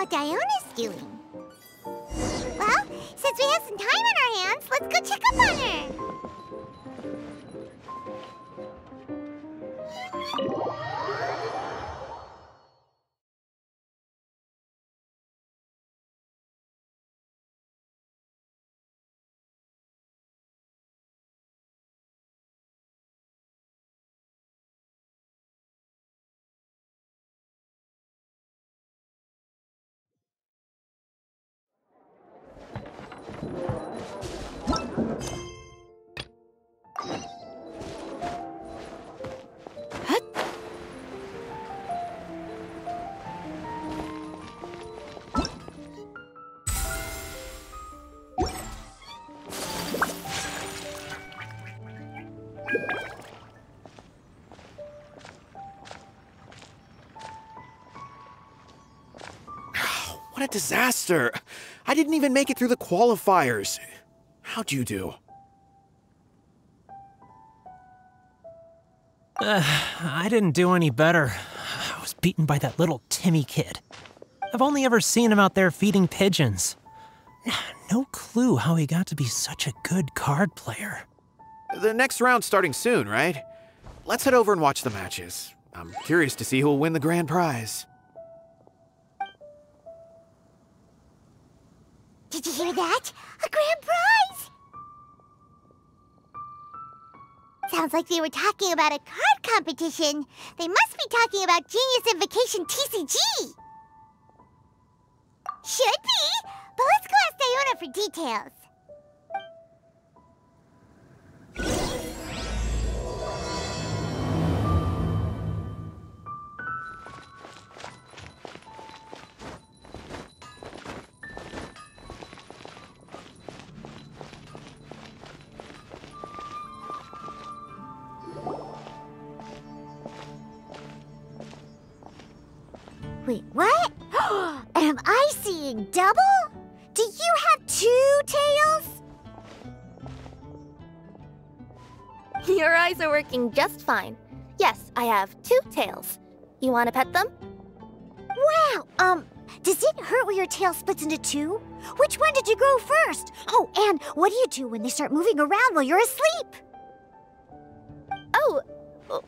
what Diona's doing. Well, since we have some time on our hands, let's go check up on her. What a disaster! I didn't even make it through the qualifiers. How'd you do? I didn't do any better. I was beaten by that little Timmy kid. I've only ever seen him out there feeding pigeons. No clue how he got to be such a good card player. The next round's starting soon, right? Let's head over and watch the matches. I'm curious to see who'll win the grand prize. Did you hear that? A grand prize! Sounds like they were talking about a card competition. They must be talking about Genius Invocation TCG. Should be, but let's go ask Diona for details. Wait, what? Am I seeing double? Do you have 2 tails? Your eyes are working just fine. Yes, I have 2 tails. You want to pet them? Wow, does it hurt when your tail splits into 2? Which one did you grow first? Oh, and what do you do when they start moving around while you're asleep? Oh,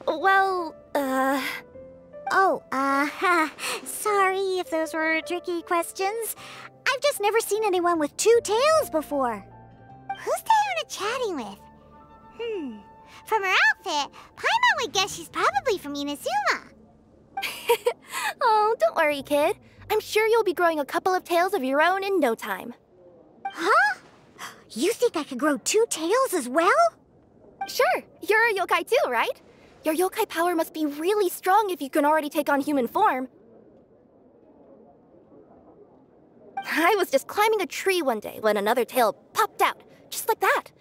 well, sorry if those were tricky questions. I've just never seen anyone with 2 tails before. Who's Diona chatting with? From her outfit, Paimon would guess she's probably from Inazuma. Oh, don't worry, kid. I'm sure you'll be growing a couple of tails of your own in no time. Huh? You think I could grow 2 tails as well? Sure, you're a yokai too, right? Your yokai power must be really strong if you can already take on human form. I was just climbing a tree one day when another tail popped out, just like that.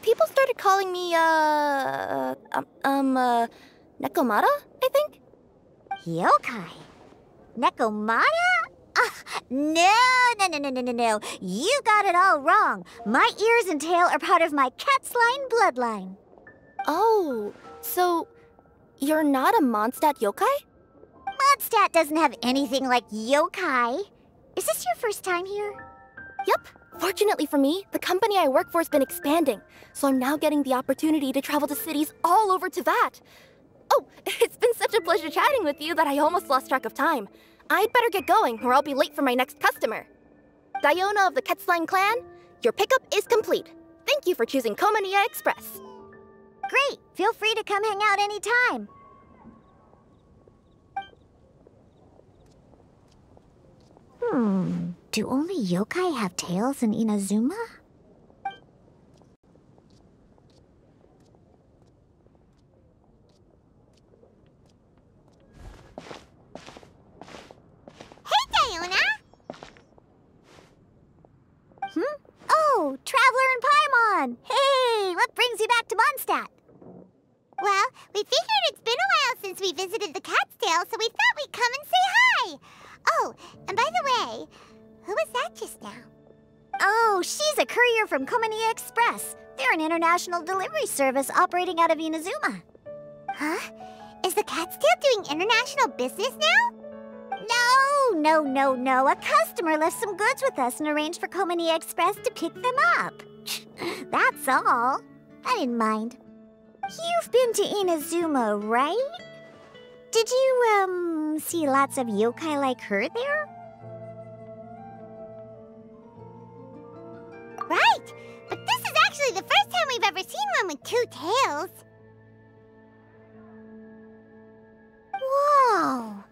People started calling me, Nekomata, I think? Yokai? Nekomata? No. You got it all wrong. My ears and tail are part of my cat's line bloodline. Oh, so you're not a Mondstadt yokai? Mondstadt doesn't have anything like yokai. Is this your first time here? Yep. Fortunately for me, the company I work for has been expanding, so I'm now getting the opportunity to travel to cities all over Teyvat. Oh, it's been such a pleasure chatting with you that I almost lost track of time. I'd better get going, or I'll be late for my next customer. Diona of the Quetzline clan, your pickup is complete. Thank you for choosing Komaniya Express. Great! Feel free to come hang out anytime. Do only yokai have tails in Inazuma? Hey, Diona! Oh, Traveler and Paimon! Hey, what brings you back to Mondstadt? Well, we figured it's been a while since we visited the Cat's Tail, so we thought we'd come and say hi! Oh, and by the way, who was that just now? Oh, she's a courier from Komaniya Express. They're an international delivery service operating out of Inazuma. Huh? Is the Cat's Tail doing international business now? no. A customer left some goods with us and arranged for Komini Express to pick them up. That's all. I didn't mind. You've been to Inazuma, right? Did you, see lots of yokai like her there? Right! But this is actually the first time we've ever seen one with two tails. Whoa!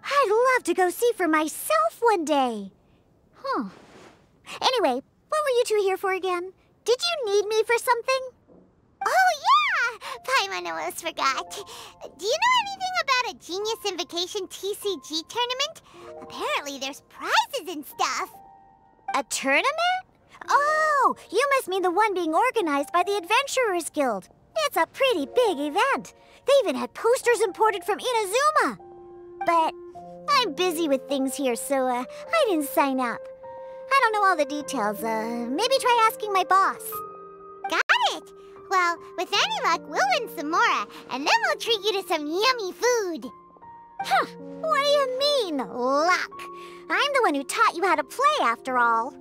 I'd love to go see for myself one day. Huh. Anyway, what were you two here for again? Did you need me for something? Oh, yeah! Paimon almost forgot. Do you know anything about a Genius Invocation TCG tournament? Apparently there's prizes and stuff. A tournament? Oh, you must mean the one being organized by the Adventurers Guild. It's a pretty big event. They even had posters imported from Inazuma. But I'm busy with things here, so I didn't sign up. I don't know all the details. Maybe try asking my boss. Got it! Well, with any luck, we'll win some more, and then we'll treat you to some yummy food. Huh, what do you mean, luck? I'm the one who taught you how to play, after all.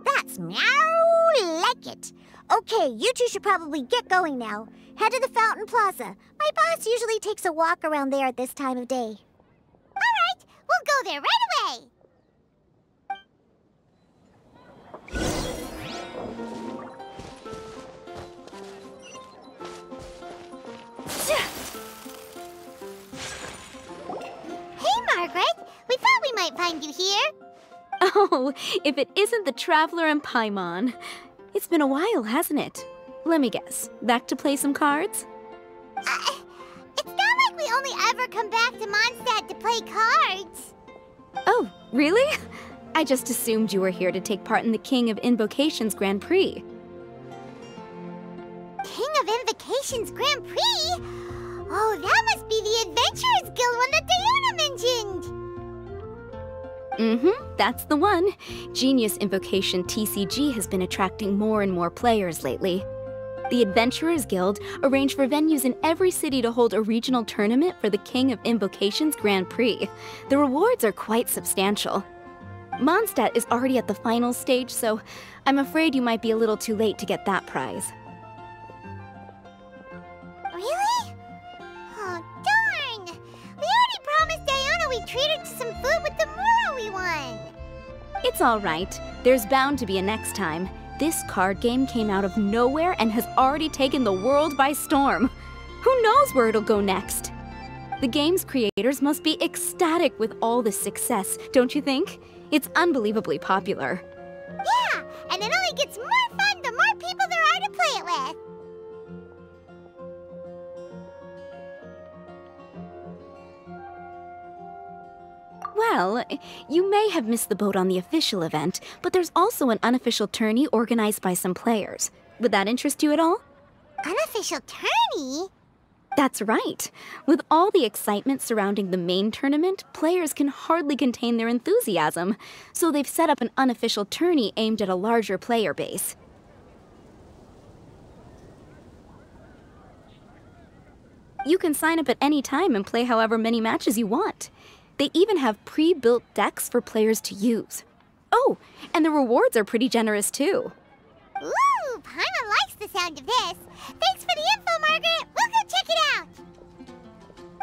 That's meow like it. Okay, you two should probably get going now. Head to the Fountain Plaza. My boss usually takes a walk around there at this time of day. All right, we'll go there right away. Hey, Margaret. We thought we might find you here. Oh, if it isn't the Traveler and Paimon. It's been a while, hasn't it? Let me guess. Back to play some cards? It's not like we only ever come back to Mondstadt to play cards. Oh, really? I just assumed you were here to take part in the King of Invocations Grand Prix. King of Invocations Grand Prix? Oh, that must be the Adventurers Guild one that Diana mentioned. That's the one. Genius Invocation TCG has been attracting more and more players lately. The Adventurers Guild arranged for venues in every city to hold a regional tournament for the King of Invocations Grand Prix. The rewards are quite substantial. Mondstadt is already at the final stage, so I'm afraid you might be a little too late to get that prize. Really? Oh, darn! We already promised Diana we'd treat her to some food with the Muro we won. It's all right. There's bound to be a next time. This card game came out of nowhere and has already taken the world by storm. Who knows where it'll go next? The game's creators must be ecstatic with all this success, don't you think? It's unbelievably popular. Yeah, and it only gets more fun the more people there are to play it with. Well, you may have missed the boat on the official event, but there's also an unofficial tourney organized by some players. Would that interest you at all? Unofficial tourney? That's right. With all the excitement surrounding the main tournament, players can hardly contain their enthusiasm. So they've set up an unofficial tourney aimed at a larger player base. You can sign up at any time and play however many matches you want. They even have pre-built decks for players to use. Oh, and the rewards are pretty generous too. Ooh, Paimon likes the sound of this. Thanks for the info, Margaret. We'll go check it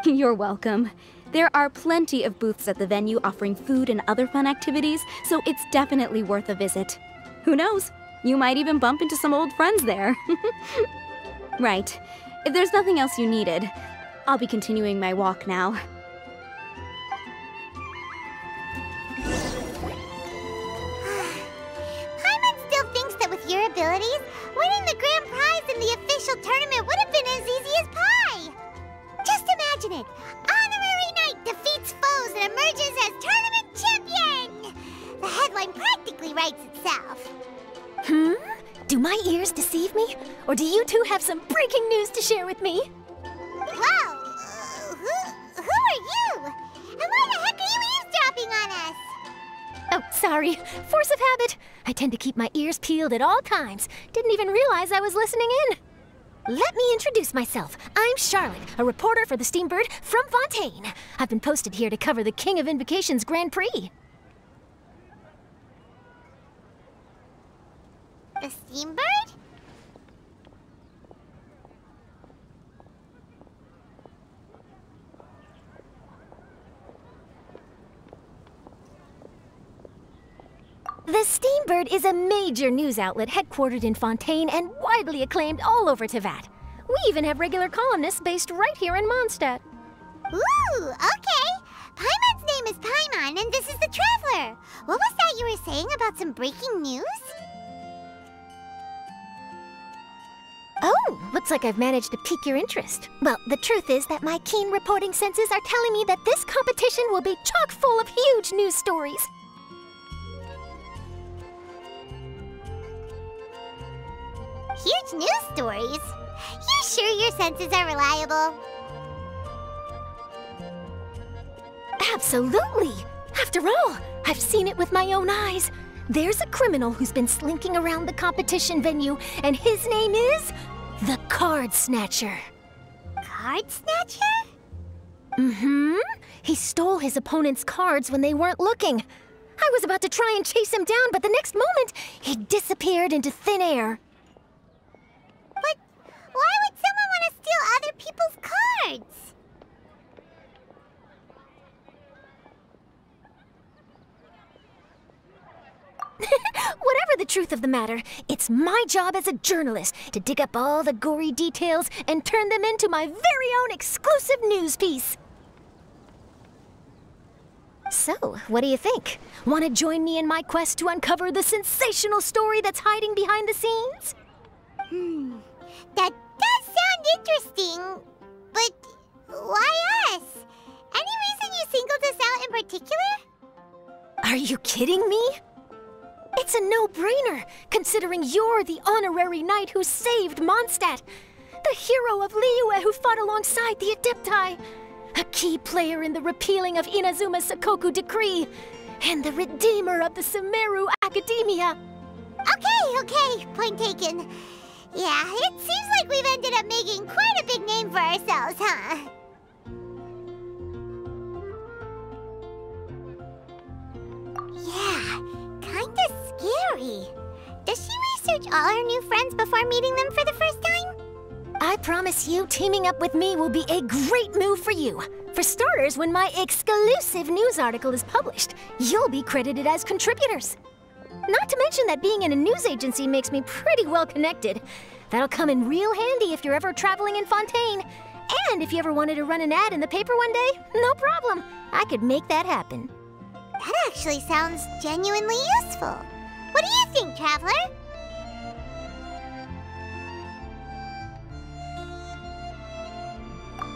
out. You're welcome. There are plenty of booths at the venue offering food and other fun activities, so it's definitely worth a visit. Who knows? You might even bump into some old friends there. Right. If there's nothing else you needed, I'll be continuing my walk now. Your abilities, winning the grand prize in the official tournament would have been as easy as pie. Just imagine it. Honorary Knight defeats foes and emerges as tournament champion. The headline practically writes itself. Do my ears deceive me? Or do you two have some breaking news to share with me? Whoa! Who are you? And why the heck are you eavesdropping on us? Oh, sorry. Force of habit. I tend to keep my ears peeled at all times. Didn't even realize I was listening in. Let me introduce myself. I'm Charlotte, a reporter for the Steambird from Fontaine. I've been posted here to cover the King of Invocation's Grand Prix. The Steambird? The Steambird is a major news outlet headquartered in Fontaine and widely acclaimed all over Teyvat. We even have regular columnists based right here in Mondstadt. Ooh, okay. Paimon's name is Paimon, and this is the Traveler. What was that you were saying about some breaking news? Oh, looks like I've managed to pique your interest. Well, the truth is that my keen reporting senses are telling me that this competition will be chock full of huge news stories. Huge news stories? You sure your senses are reliable? Absolutely! After all, I've seen it with my own eyes. There's a criminal who's been slinking around the competition venue, and his name is the Card Snatcher. Card Snatcher? Mm-hmm. He stole his opponent's cards when they weren't looking. I was about to try and chase him down, but the next moment, he disappeared into thin air. But why would someone want to steal other people's cards? Whatever the truth of the matter, it's my job as a journalist to dig up all the gory details and turn them into my very own exclusive news piece. So, what do you think? Want to join me in my quest to uncover the sensational story that's hiding behind the scenes? That does sound interesting, but why us? Any reason you singled us out in particular? Are you kidding me? It's a no-brainer, considering you're the honorary knight who saved Mondstadt, the hero of Liyue who fought alongside the Adepti, a key player in the repealing of Inazuma's Sakoku decree, and the redeemer of the Sumeru Academia. Okay, point taken. Yeah, it seems like we've ended up making quite a big name for ourselves, huh? Yeah, kinda scary. Does she research all her new friends before meeting them for the first time? I promise you, teaming up with me will be a great move for you. For starters, when my exclusive news article is published, you'll be credited as contributors. Not to mention that being in a news agency makes me pretty well connected. That'll come in real handy if you're ever traveling in Fontaine. And if you ever wanted to run an ad in the paper one day, no problem. I could make that happen. That actually sounds genuinely useful. What do you think, Traveler?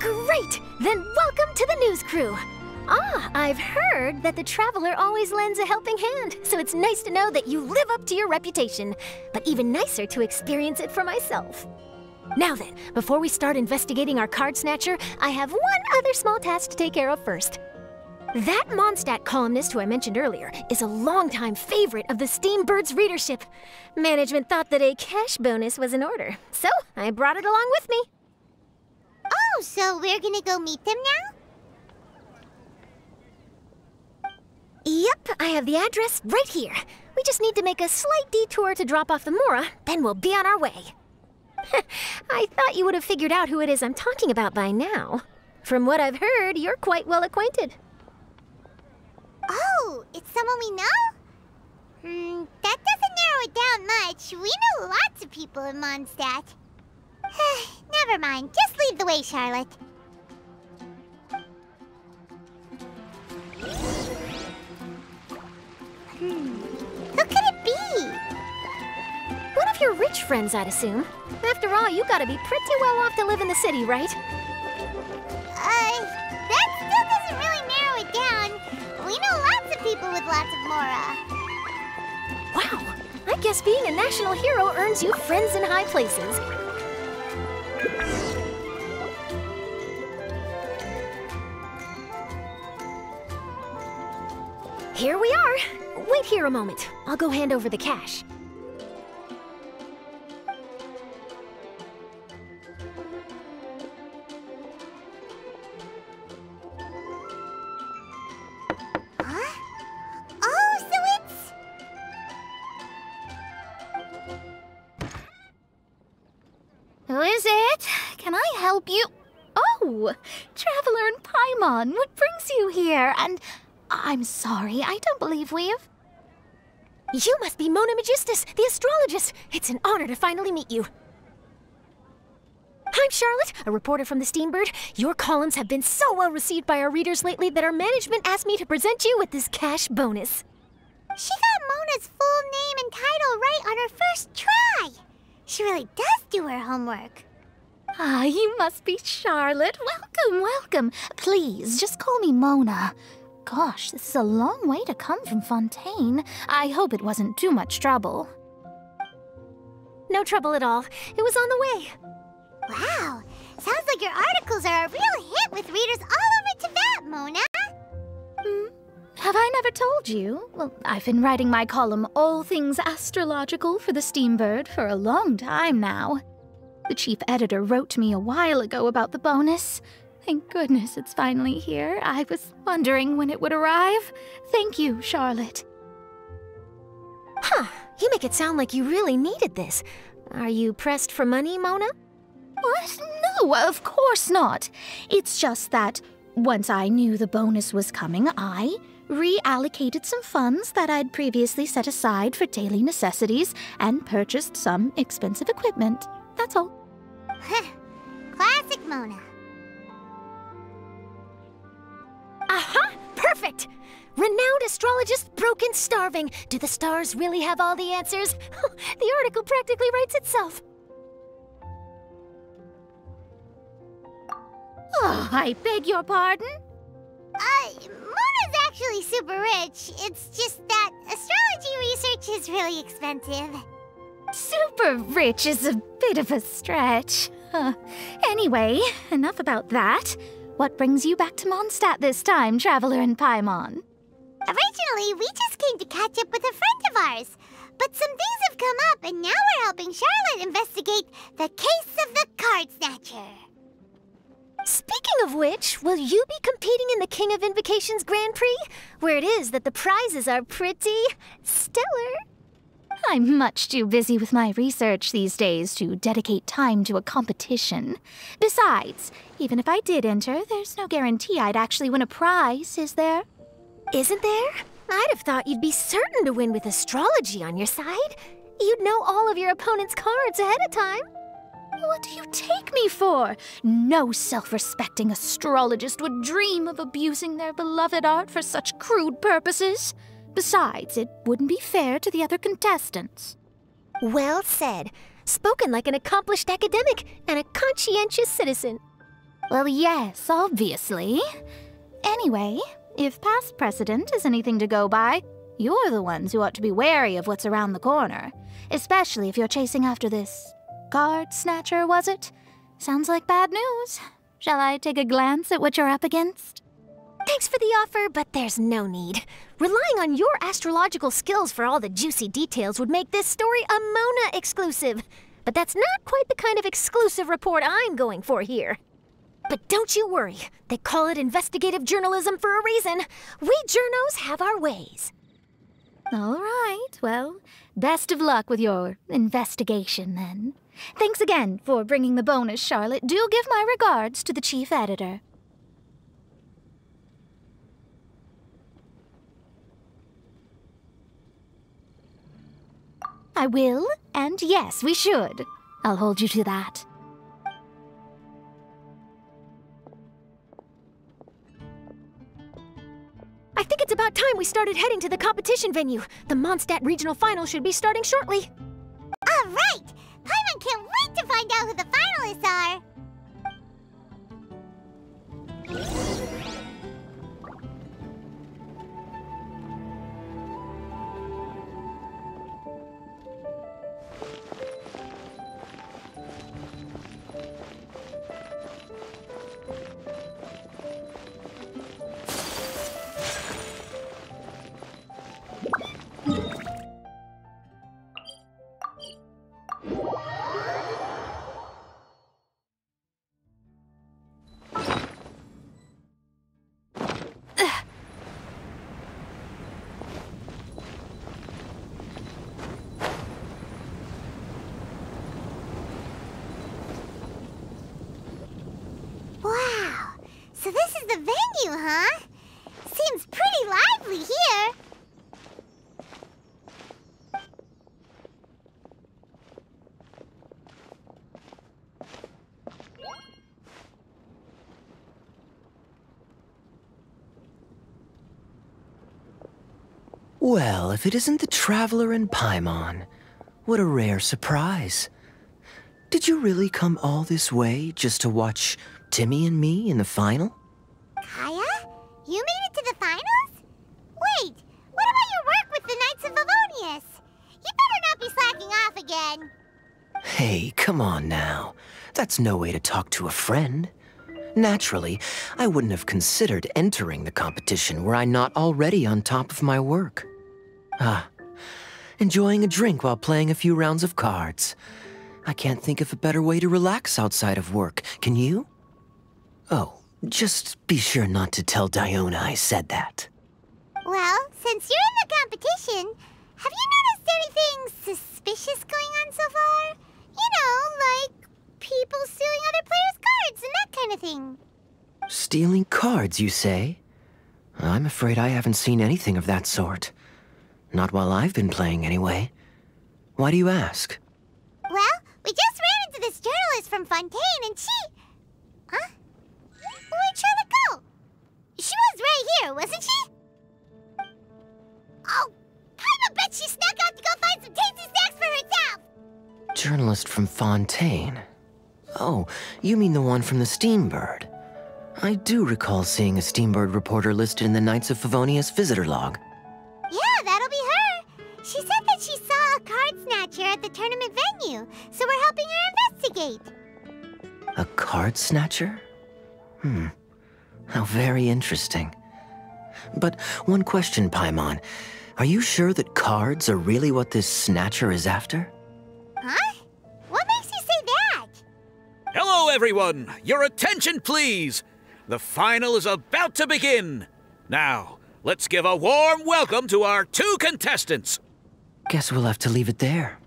Great! Then welcome to the news crew. Ah, I've heard that the Traveler always lends a helping hand, so it's nice to know that you live up to your reputation, but even nicer to experience it for myself. Now then, before we start investigating our card snatcher, I have one other small task to take care of first. That Mondstadt columnist who I mentioned earlier is a longtime favorite of the Steambird's readership. Management thought that a cash bonus was in order, so I brought it along with me. Oh, so we're gonna go meet them now? Yep, I have the address right here. We just need to make a slight detour to drop off the Mora, then we'll be on our way. I thought you would have figured out who it is I'm talking about by now. From what I've heard, you're quite well acquainted. Oh, it's someone we know? That doesn't narrow it down much. We know lots of people in Mondstadt. Never mind, just lead the way, Charlotte. Who could it be? One of your rich friends, I'd assume. After all, you gotta be pretty well off to live in the city, right? That still doesn't really narrow it down. We know lots of people with lots of Mora. Wow, I guess being a national hero earns you friends in high places. Here we are. Wait here a moment. I'll go hand over the cash. Who is it? Can I help you? Oh, Traveler and Paimon, what brings you here? And I'm sorry, I don't believe we've... You must be Mona Magistus, the astrologist. It's an honor to finally meet you. I'm Charlotte, a reporter from the Steambird. Your columns have been so well received by our readers lately that our management asked me to present you with this cash bonus. She got Mona's full name and title right on her first try. She really does do her homework. Ah, you must be Charlotte. Welcome, welcome. Please, just call me Mona. Gosh, this is a long way to come from Fontaine. I hope it wasn't too much trouble. No trouble at all. It was on the way. Wow, sounds like your articles are a real hit with readers all over Teyvat, Mona. Have I never told you? Well, I've been writing my column All Things Astrological for the Steambird for a long time now. The chief editor wrote to me a while ago about the bonus. Thank goodness it's finally here. I was wondering when it would arrive. Thank you, Charlotte. Huh, you make it sound like you really needed this. Are you pressed for money, Mona? What? No, of course not. It's just that once I knew the bonus was coming, I reallocated some funds that I'd previously set aside for daily necessities and purchased some expensive equipment. That's all. Classic Mona. Aha! Perfect! Renowned astrologist Broken Starving. Do the stars really have all the answers? The article practically writes itself. Oh, I beg your pardon? Mona's actually super rich. It's just that astrology research is really expensive. Super rich is a bit of a stretch. Anyway, enough about that. What brings you back to Mondstadt this time, Traveler and Paimon? Originally, we just came to catch up with a friend of ours. But some things have come up, and now we're helping Charlotte investigate the case of the Card Snatcher. Speaking of which, will you be competing in the King of Invocations Grand Prix? Where it is that the prizes are pretty stellar. I'm much too busy with my research these days to dedicate time to a competition. Besides, even if I did enter, there's no guarantee I'd actually win a prize, is there? Isn't there? I'd have thought you'd be certain to win with astrology on your side. You'd know all of your opponent's cards ahead of time. What do you take me for? No self-respecting astrologist would dream of abusing their beloved art for such crude purposes. Besides, it wouldn't be fair to the other contestants. Well said. Spoken like an accomplished academic and a conscientious citizen. Well, yes, obviously. Anyway, if past precedent is anything to go by, you're the ones who ought to be wary of what's around the corner. Especially if you're chasing after this card snatcher, was it? Sounds like bad news. Shall I take a glance at what you're up against? Thanks for the offer, but there's no need. Relying on your astrological skills for all the juicy details would make this story a Mona exclusive. But that's not quite the kind of exclusive report I'm going for here. But don't you worry. They call it investigative journalism for a reason. We journos have our ways. All right, well, best of luck with your investigation, then. Thanks again for bringing the bonus, Charlotte. Do give my regards to the chief editor. I will, and yes, we should. I'll hold you to that. I think it's about time we started heading to the competition venue. The Mondstadt Regional Final should be starting shortly. All right! Paimon can't wait to find out who the finalists are! venue, huh? Seems pretty lively here. Well, if it isn't the Traveler and Paimon, what a rare surprise. Did you really come all this way just to watch Timmy and me in the final? Kaya? You made it to the finals? Wait, what about your work with the Knights of Favonius? You better not be slacking off again. Hey, come on now. That's no way to talk to a friend. Naturally, I wouldn't have considered entering the competition were I not already on top of my work. Enjoying a drink while playing a few rounds of cards. I can't think of a better way to relax outside of work, can you? Oh, just be sure not to tell Diona I said that. Well, since you're in the competition, have you noticed anything suspicious going on so far? You know, like people stealing other players' cards and that kind of thing. Stealing cards, you say? I'm afraid I haven't seen anything of that sort. Not while I've been playing, anyway. Why do you ask? Well, we just ran into this journalist from Fontaine and she... Huh? Where'd Charlotte go? She was right here, wasn't she? Oh, I bet she snuck out to go find some tasty snacks for herself! Journalist from Fontaine. Oh, you mean the one from the Steambird. I do recall seeing a Steambird reporter listed in the Knights of Favonius visitor log. Yeah, that'll be her. She said that she saw a card snatcher at the tournament venue, so we're helping her investigate. A card snatcher? How very interesting. But one question, Paimon. Are you sure that cards are really what this snatcher is after? Huh? What makes you say that? Hello, everyone! Your attention, please! The final is about to begin. Now, let's give a warm welcome to our two contestants. Guess we'll have to leave it there.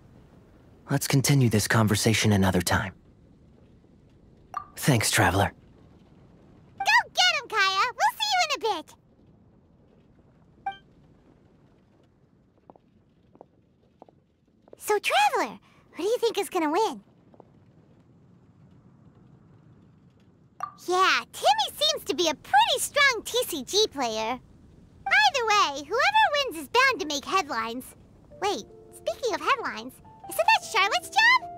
Let's continue this conversation another time. Thanks, Traveler. Go get him, Kaya! We'll see you in a bit! So, Traveler, who do you think is gonna win? Yeah, Timmy seems to be a pretty strong TCG player. Either way, whoever wins is bound to make headlines. Wait, speaking of headlines, isn't that Charlotte's job?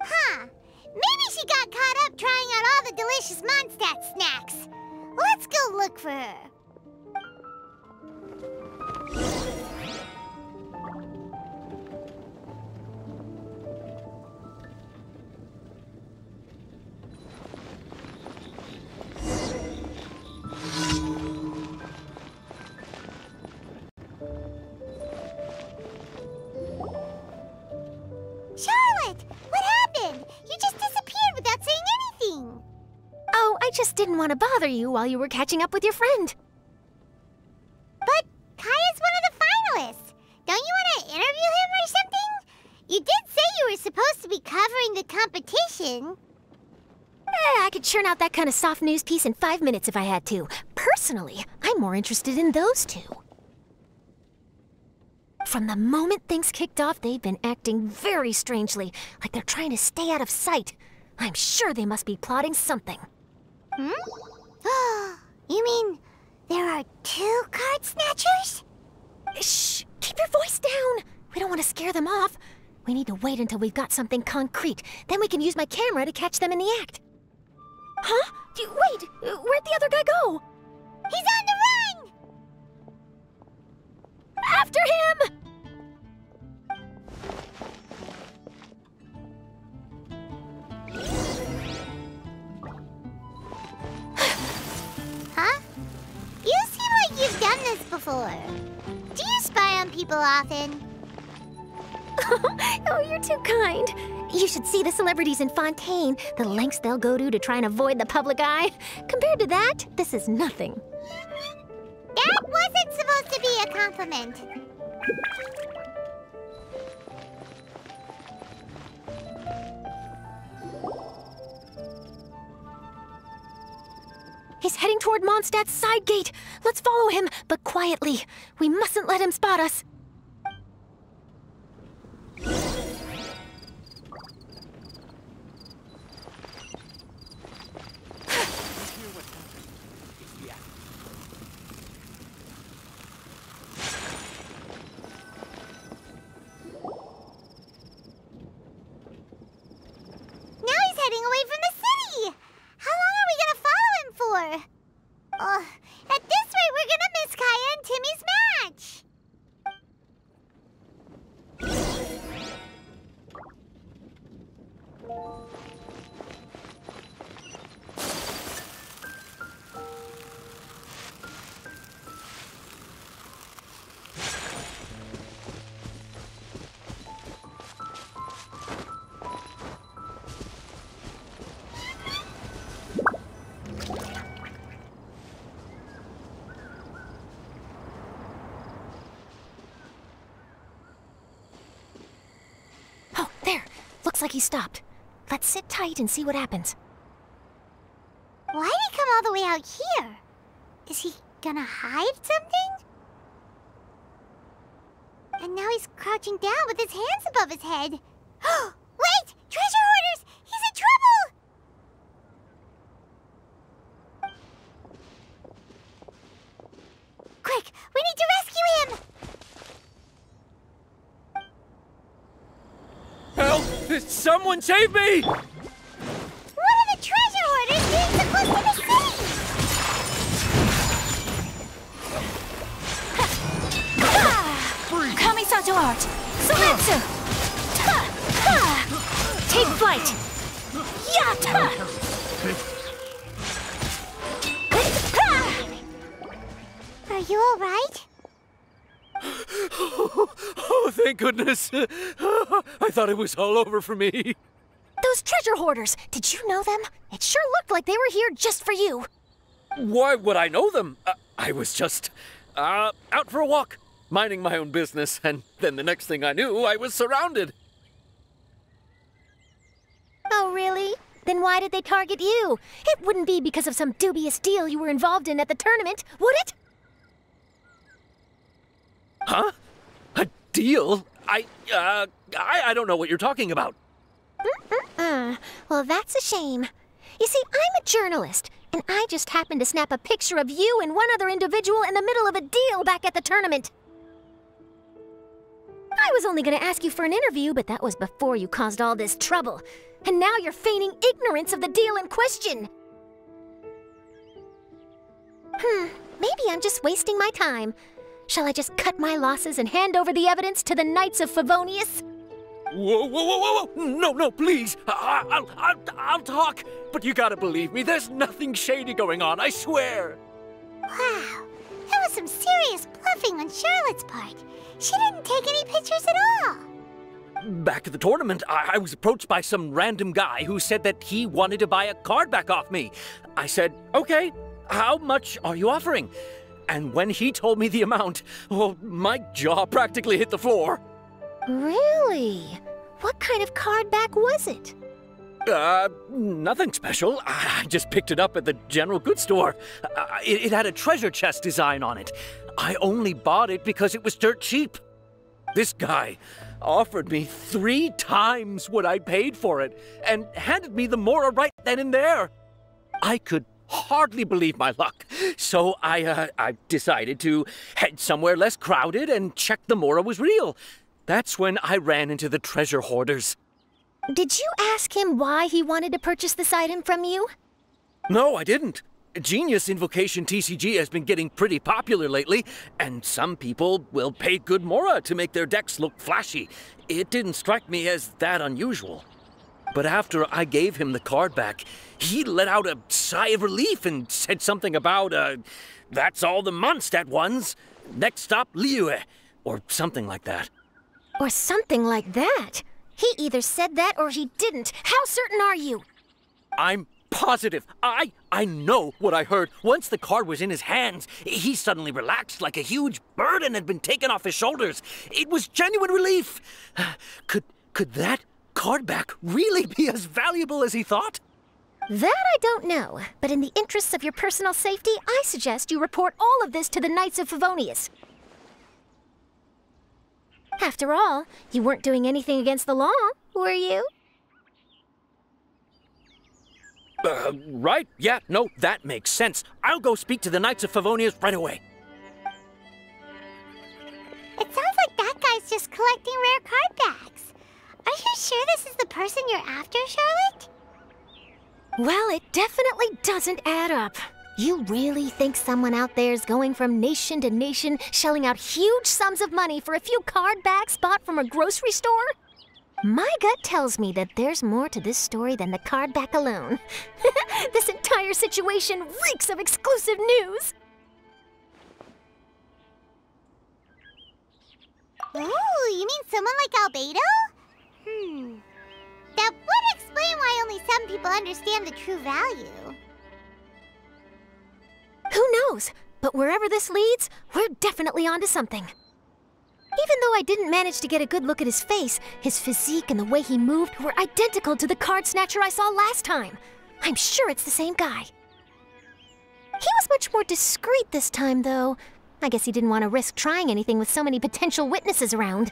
Huh. Maybe she got caught up trying out all the delicious Mondstadt snacks. Let's go look for her. Charlotte! What happened? You just disappeared without saying anything. Oh, I just didn't want to bother you while you were catching up with your friend. But Kaya's one of the finalists. Don't you want to interview him or something? You did say you were supposed to be covering the competition. I could churn out that kind of soft news piece in 5 minutes if I had to. Personally, I'm more interested in those two. From the moment things kicked off, they've been acting very strangely, like they're trying to stay out of sight. I'm sure they must be plotting something. You mean there are two card snatchers? Shh! Keep your voice down! We don't want to scare them off. We need to wait until we've got something concrete. Then we can use my camera to catch them in the act. Huh? Wait! Where'd the other guy go? He's on the run! After him! Huh? You seem like you've done this before. Do you spy on people often? Oh, you're too kind. You should see the celebrities in Fontaine, the lengths they'll go to try and avoid the public eye. Compared to that, this is nothing. That wasn't supposed to be a compliment. He's heading toward Mondstadt's side gate. Let's follow him, but quietly. We mustn't let him spot us. Heading away from the city! How long are we gonna follow him for? At this rate, we're gonna miss Kaya and Timmy's match! Oh, there. Looks like he stopped. Let's sit tight and see what happens. Why'd he come all the way out here? Is he gonna hide something? And now he's crouching down with his hands above his head. Wait! Treasure hoarders! He's in trouble! Quick! We need to rescue him! Help! Someone save me! What are the treasure hoarders doing so close to the city? Kamisato art! Sumetsu! Take flight! Yata! Are you all right? Oh, thank goodness. I thought it was all over for me. Those treasure hoarders, did you know them? It sure looked like they were here just for you. Why would I know them? I was just out for a walk, minding my own business, and then the next thing I knew, I was surrounded. Oh, really? Then why did they target you? It wouldn't be because of some dubious deal you were involved in at the tournament, would it? Huh? A deal? I don't know what you're talking about. Well, that's a shame. You see, I'm a journalist, and I just happened to snap a picture of you and one other individual in the middle of a deal back at the tournament. I was only going to ask you for an interview, but that was before you caused all this trouble. And now you're feigning ignorance of the deal in question. Maybe I'm just wasting my time. Shall I just cut my losses and hand over the evidence to the Knights of Favonius? Whoa! No, please. I'll talk. But you gotta believe me, there's nothing shady going on, I swear. Wow, that was some serious bluffing on Charlotte's part. She didn't take any pictures at all. Back at the tournament, I was approached by some random guy who said that he wanted to buy a card back off me. I said, okay, how much are you offering? And when he told me the amount, well, my jaw practically hit the floor. Really? What kind of card back was it? Nothing special. I just picked it up at the general goods store. It had a treasure chest design on it. I only bought it because it was dirt cheap. This guy offered me 3 times what I paid for it and handed me the Mora right then and there. I could hardly believe my luck, so I decided to head somewhere less crowded and check the Mora was real. That's when I ran into the treasure hoarders. Did you ask him why he wanted to purchase this item from you? No, I didn't. Genius Invocation TCG has been getting pretty popular lately, and some people will pay good Mora to make their decks look flashy. It didn't strike me as that unusual. But after I gave him the card back, he let out a sigh of relief and said something about, that's all the Mondstadt ones. Next stop, Liyue, or something like that. Or something like that? He either said that or he didn't. How certain are you? I'm positive. I know what I heard. Once the card was in his hands, he suddenly relaxed like a huge burden had been taken off his shoulders. It was genuine relief. Could that card back really be as valuable as he thought? That I don't know, but in the interests of your personal safety, I suggest you report all of this to the Knights of Favonius. After all, you weren't doing anything against the law, were you? Right? Yeah, no, that makes sense. I'll go speak to the Knights of Favonius right away. It sounds like that guy's just collecting rare card backs. Are you sure this is the person you're after, Charlotte? Well, it definitely doesn't add up. You really think someone out there's going from nation to nation, shelling out huge sums of money for a few card backs bought from a grocery store? My gut tells me that there's more to this story than the card back alone. This entire situation reeks of exclusive news! Ooh, you mean someone like Albedo? That would explain why only some people understand the true value. Who knows? But wherever this leads, we're definitely onto something. Even though I didn't manage to get a good look at his face, his physique and the way he moved were identical to the card snatcher I saw last time. I'm sure it's the same guy. He was much more discreet this time, though. I guess he didn't want to risk trying anything with so many potential witnesses around.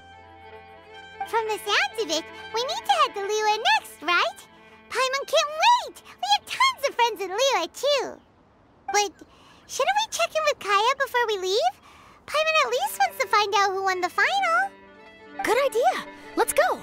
From the sounds of it, we need to head to Liyue next, right? Paimon can't wait! We have tons of friends in Liyue, too. But shouldn't we check in with Kaya before we leave? Paimon at least wants to find out who won the final. Good idea. Let's go.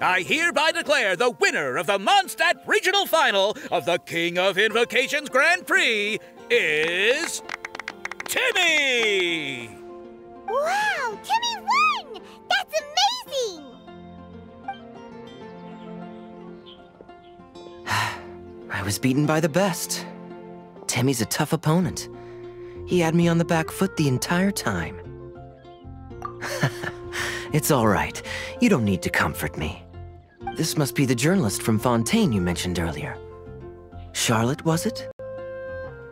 I hereby declare the winner of the Mondstadt Regional Final of the King of Invocations Grand Prix is... Timmy! Wow, Timmy won! That's amazing! I was beaten by the best. Timmy's a tough opponent. He had me on the back foot the entire time. It's all right. You don't need to comfort me. This must be the journalist from Fontaine you mentioned earlier. Charlotte, was it?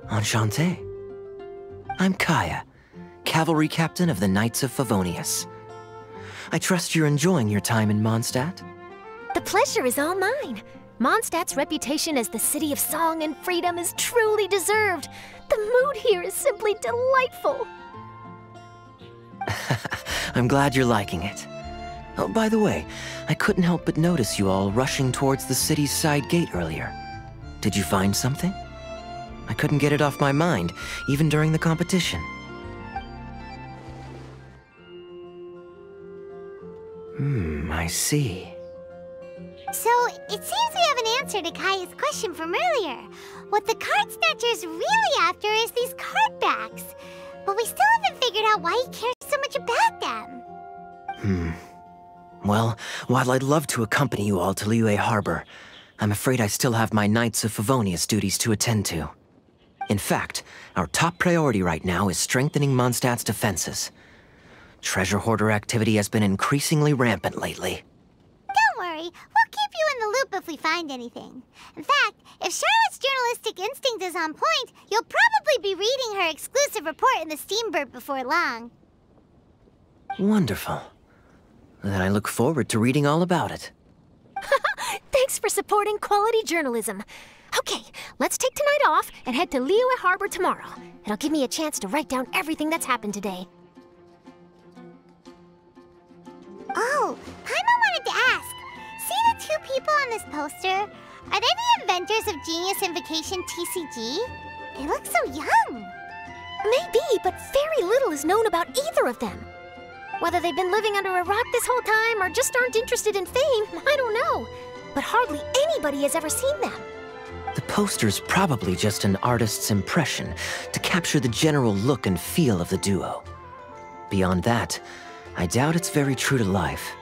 Enchanté. I'm Kaya, cavalry captain of the Knights of Favonius. I trust you're enjoying your time in Mondstadt? The pleasure is all mine. Mondstadt's reputation as the city of song and freedom is truly deserved. The mood here is simply delightful. I'm glad you're liking it. Oh, by the way, I couldn't help but notice you all rushing towards the city's side gate earlier. Did you find something? I couldn't get it off my mind, even during the competition. I see. So, it seems we have an answer to Kaya's question from earlier. What the card snatcher's really after is these card backs. But we still haven't figured out why he cares so much about them. Well, while I'd love to accompany you all to Liyue Harbor, I'm afraid I still have my Knights of Favonius duties to attend to. In fact, our top priority right now is strengthening Mondstadt's defenses. Treasure hoarder activity has been increasingly rampant lately. Don't worry, we'll keep you in the loop if we find anything. In fact, if Charlotte's journalistic instinct is on point, you'll probably be reading her exclusive report in the Steambird before long. Wonderful. Then I look forward to reading all about it. Thanks for supporting quality journalism. Okay, let's take tonight off and head to Liyue Harbor tomorrow. It'll give me a chance to write down everything that's happened today. Oh, Paimon wanted to ask. See the two people on this poster? Are they the inventors of Genius Invocation TCG? They look so young. Maybe, but very little is known about either of them. Whether they've been living under a rock this whole time or just aren't interested in fame, I don't know. But hardly anybody has ever seen them. The poster's probably just an artist's impression to capture the general look and feel of the duo. Beyond that, I doubt it's very true to life.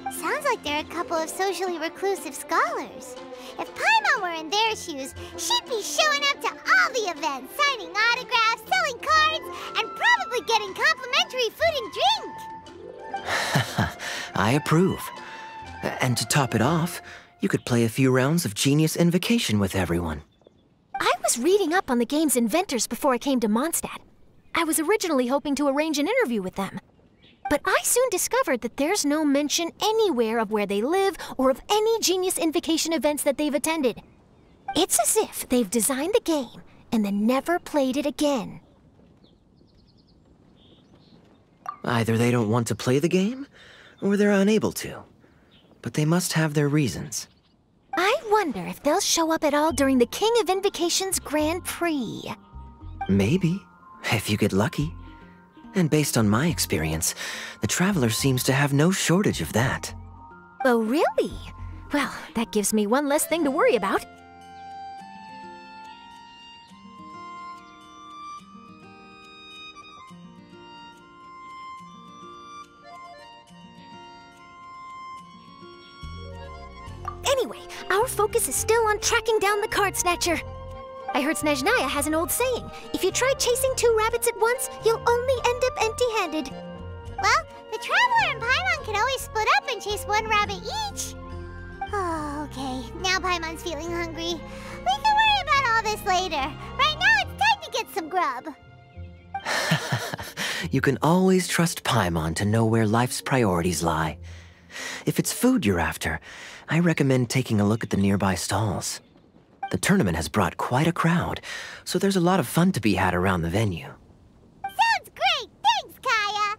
Sounds like like they're a couple of socially reclusive scholars. If Paimon were in their shoes, she'd be showing up to all the events, signing autographs, selling cards, and probably getting complimentary food and drink. I approve. And to top it off, you could play a few rounds of Genius Invocation with everyone. I was reading up on the game's inventors before I came to Mondstadt. I was originally hoping to arrange an interview with them. But I soon discovered that there's no mention anywhere of where they live or of any Genius Invocation events that they've attended. It's as if they've designed the game and then never played it again. Either they don't want to play the game, or they're unable to. But they must have their reasons. I wonder if they'll show up at all during the King of Invocation's Grand Prix. Maybe, if you get lucky. And based on my experience, the Traveler seems to have no shortage of that. Oh, really? Well, that gives me one less thing to worry about. Anyway, our focus is still on tracking down the card snatcher. I heard Snezhnaya has an old saying, if you try chasing two rabbits at once, you'll only end up empty-handed. Well, the Traveler and Paimon can always split up and chase one rabbit each. Oh, okay. Now Paimon's feeling hungry. We can worry about all this later. Right now, it's time to get some grub. You can always trust Paimon to know where life's priorities lie. If it's food you're after, I recommend taking a look at the nearby stalls. The tournament has brought quite a crowd, so there's a lot of fun to be had around the venue. Sounds great! Thanks, Kaya!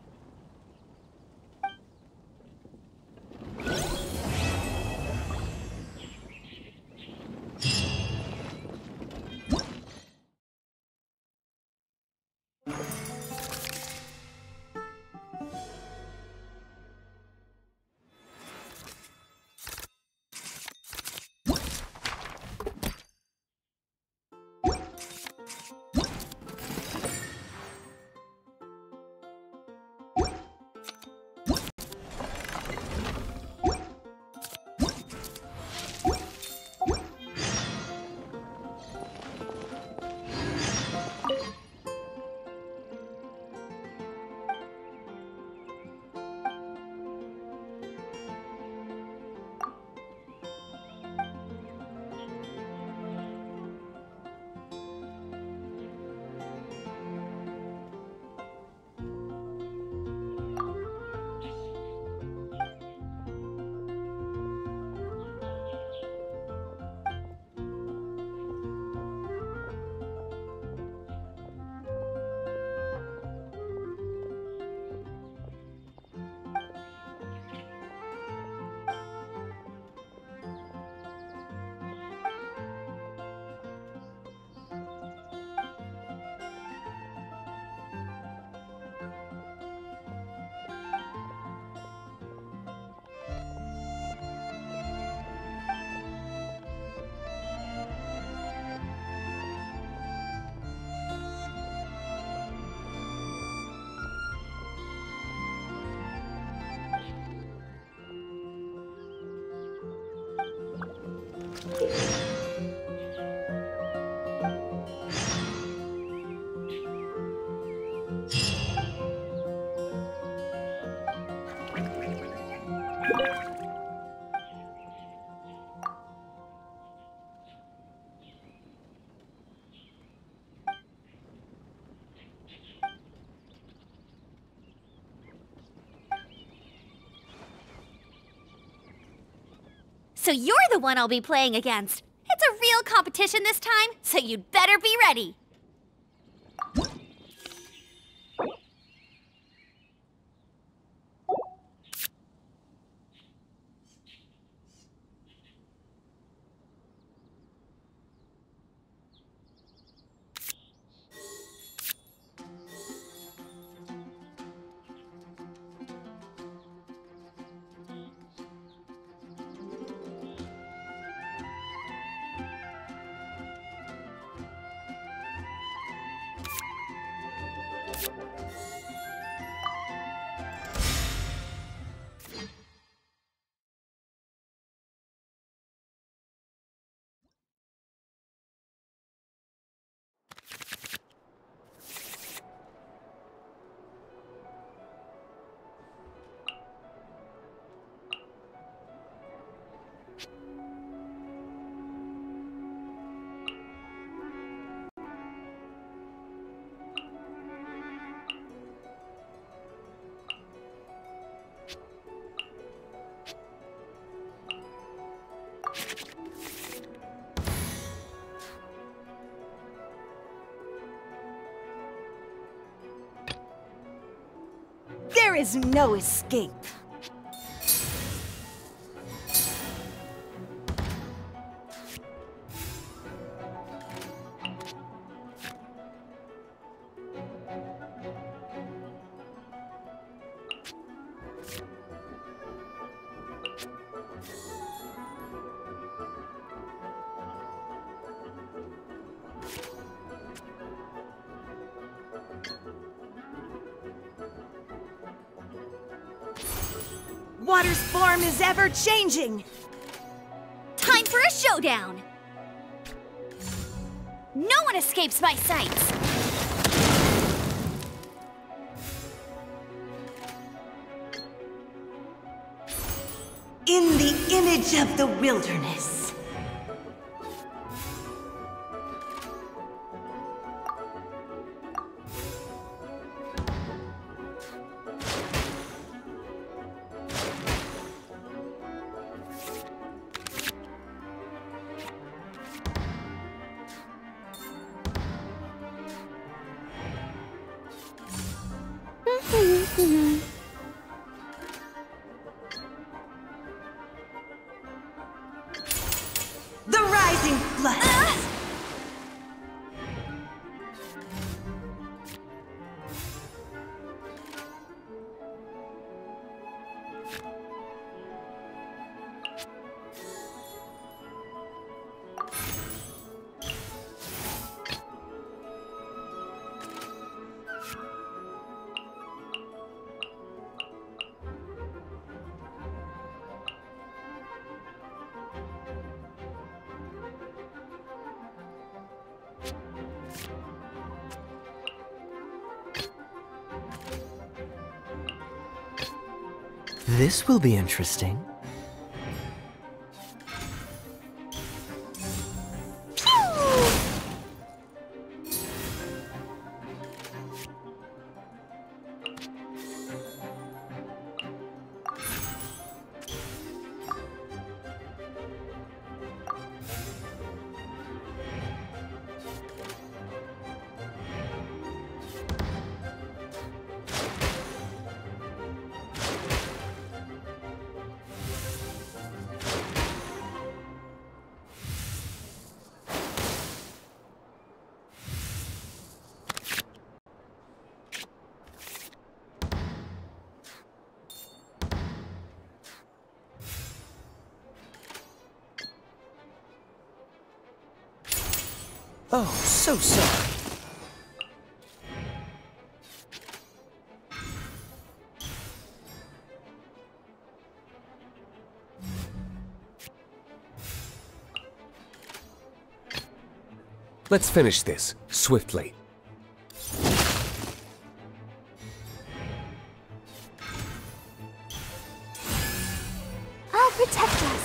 So you're the one I'll be playing against. It's a real competition this time, so you'd better be ready. is no escape. Water's form is ever-changing! Time for a showdown! No one escapes my sights! In the image of the wilderness. The rising flood! This will be interesting. Oh, so sorry. Let's finish this, swiftly. I'll protect us.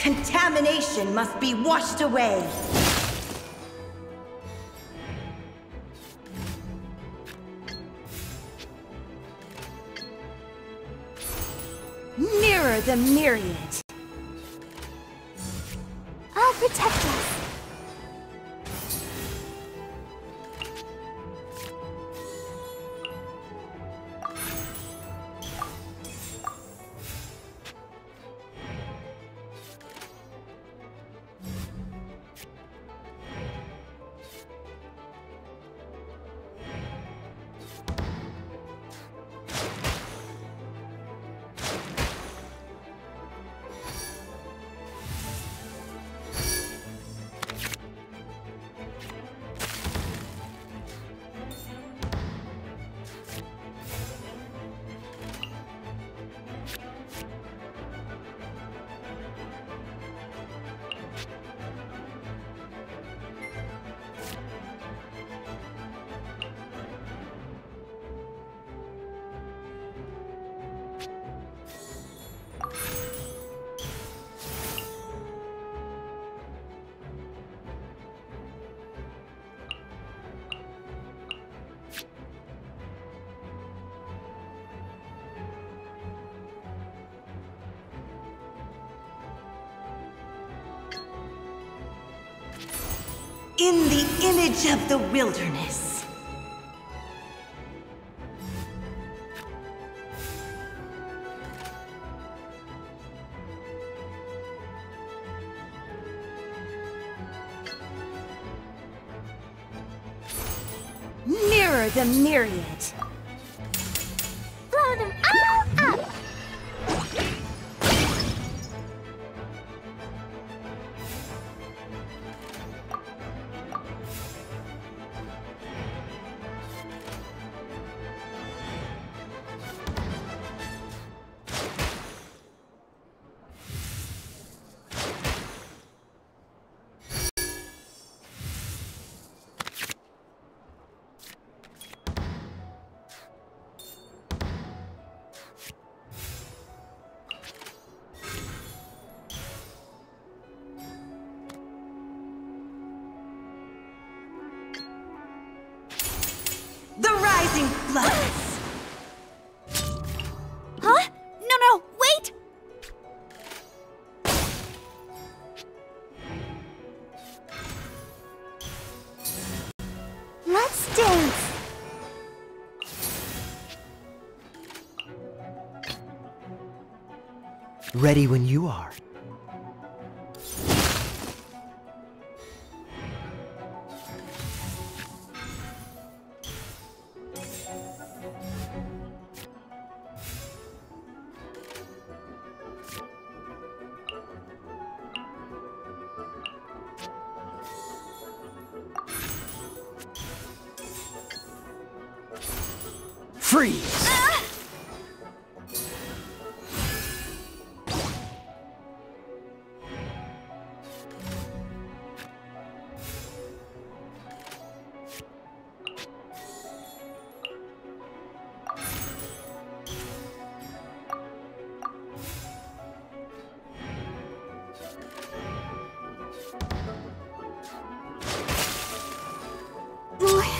Contamination must be washed away. Mirror the myriad. I'll protect us. In the image of the wilderness. Mirror the myriad. Blow them all up. The rising floods. Huh? No, wait! Let's dance. Ready when you are. Freeze!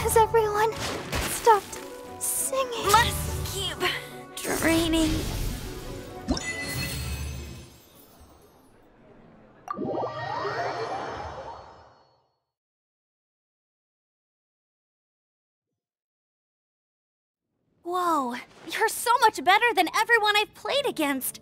Has everyone stopped singing? Must keep draining. Whoa, you're so much better than everyone I've played against.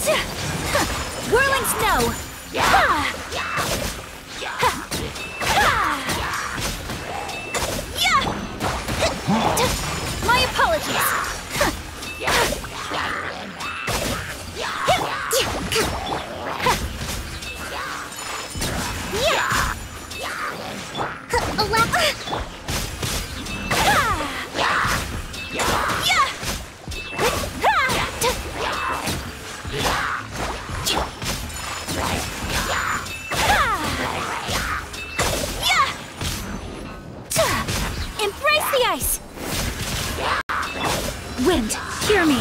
Whirling snow! My apologies! Embrace the ice! Wind, hear me!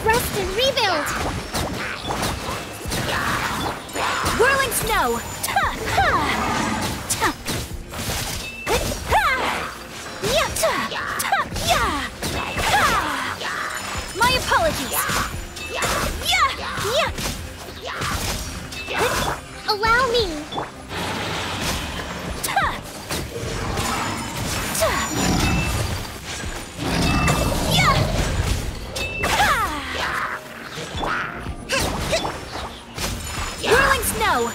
Rest and rebuild! Whirling snow! My apologies! Allow me! Whirling snow!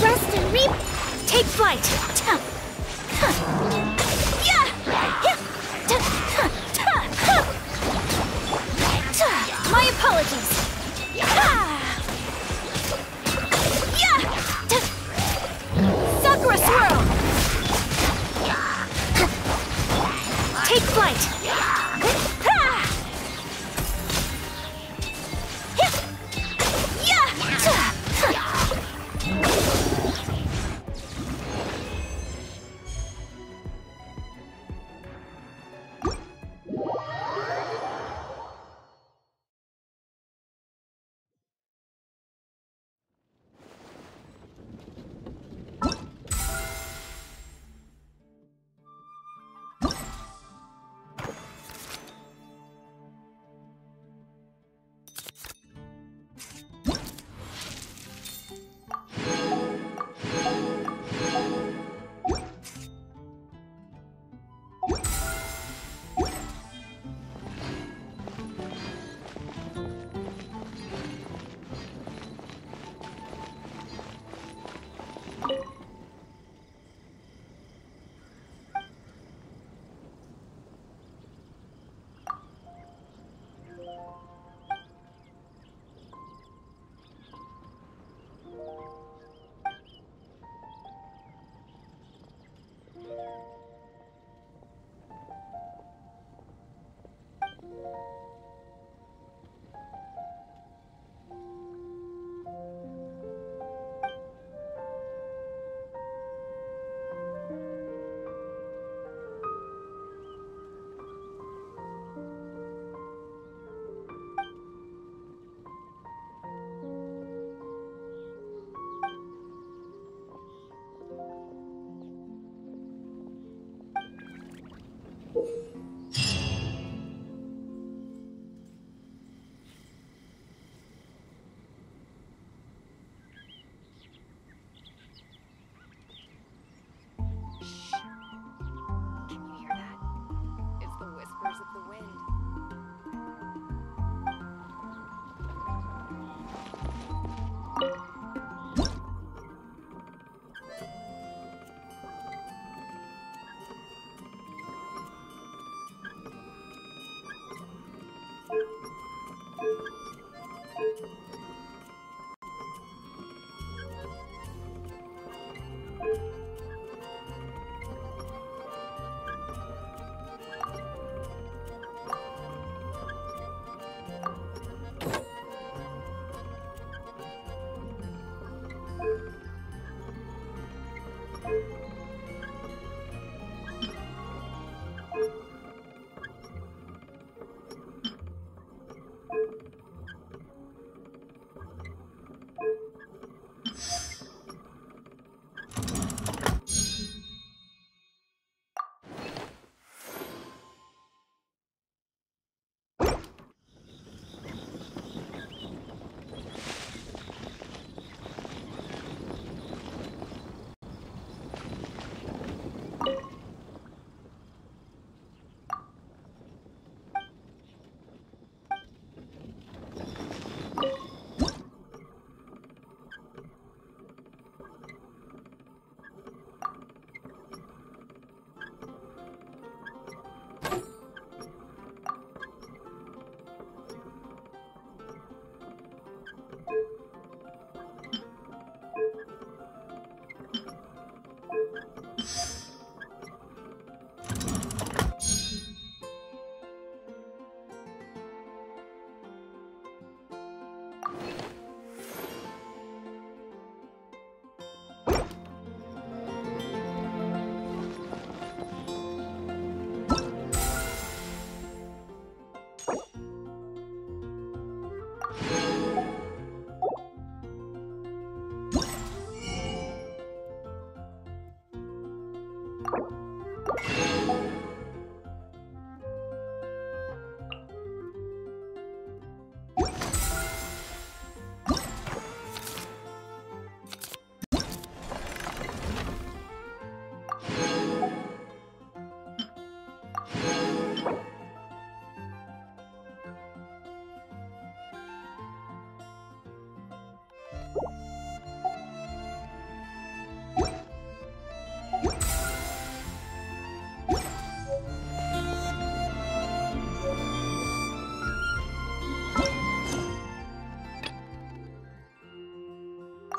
Rest and Take flight! My apologies! Sakura swirl! Take flight!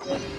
Whoa!